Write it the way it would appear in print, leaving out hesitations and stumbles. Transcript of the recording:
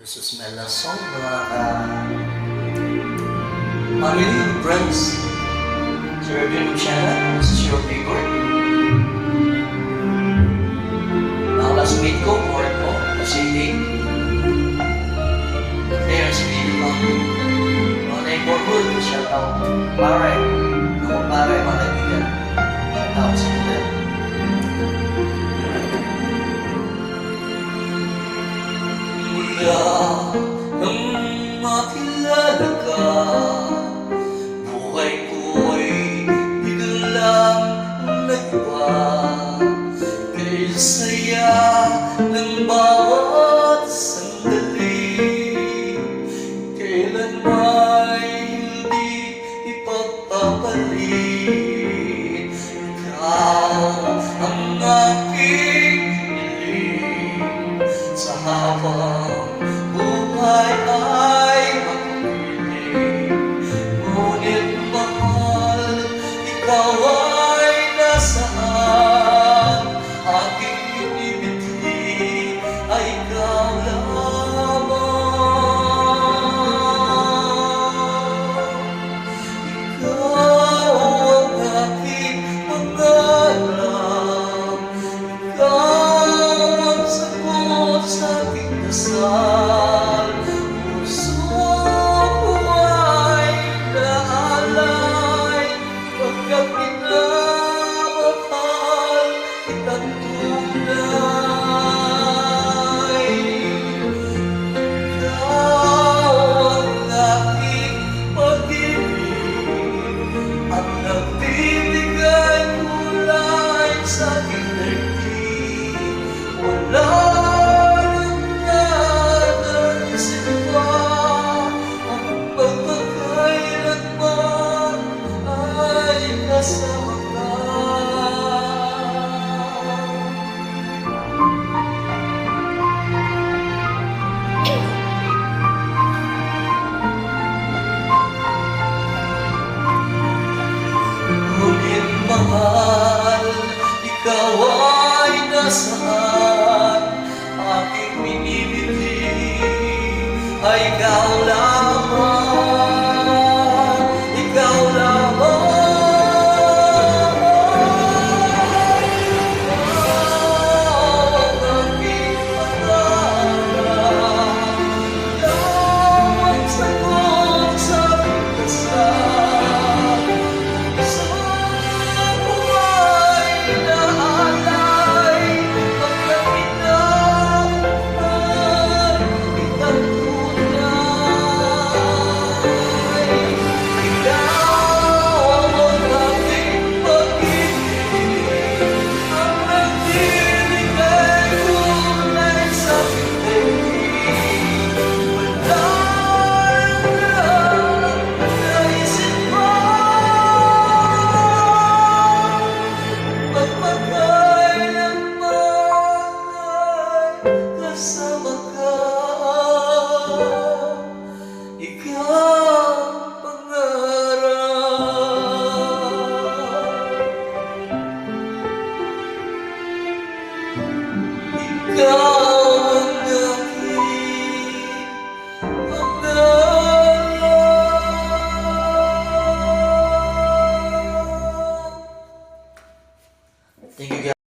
This is my last song, mga family, friends. Sir Edwin Luciana, this is your favorite. Mga classmate ko, board ko, kasi there's video ko. Mga neighborhood, shout out. Pare, ako pare, mga kaibigan. Shout out sa kanila. Mula nang makilala ka, buhay ko'y biglang nagba. Kay saya ng bawat sandali, kailan may hindi ipagpapalit. Ikaw ang aking hiling sa habang buhay ay makumiling. Ngunit mahal, ikaw ay nasaan? Aking inibigay ay ikaw lamang. Ikaw ang aking pangarap, ikaw ang sagot sa aking dasal. Puso ko ay naalay, pagkat minamahal kitang tunay. Ikaw ang aking pag-ibig at nagbibigay kulay sa aking daigdig. Wala nang nanaisip pa ang pagkakailanman ay kasama ka. Ngunit mahal, ikaw ay nasaan? Aking minibigay ay ikaw lamang, ikaw lamang. Ikaw ang aking pangarap, ikaw ang sagot sa aking dasal. Puso ko ay naalay, pagkat minamahal kitang tunay. Ikaw ang aking pag-ibig, ang nagbibigay kulay sa aking daigdig. Wala nang naisip pa magpakailanman ay kasama ka. Ikaw pangarap, ikaw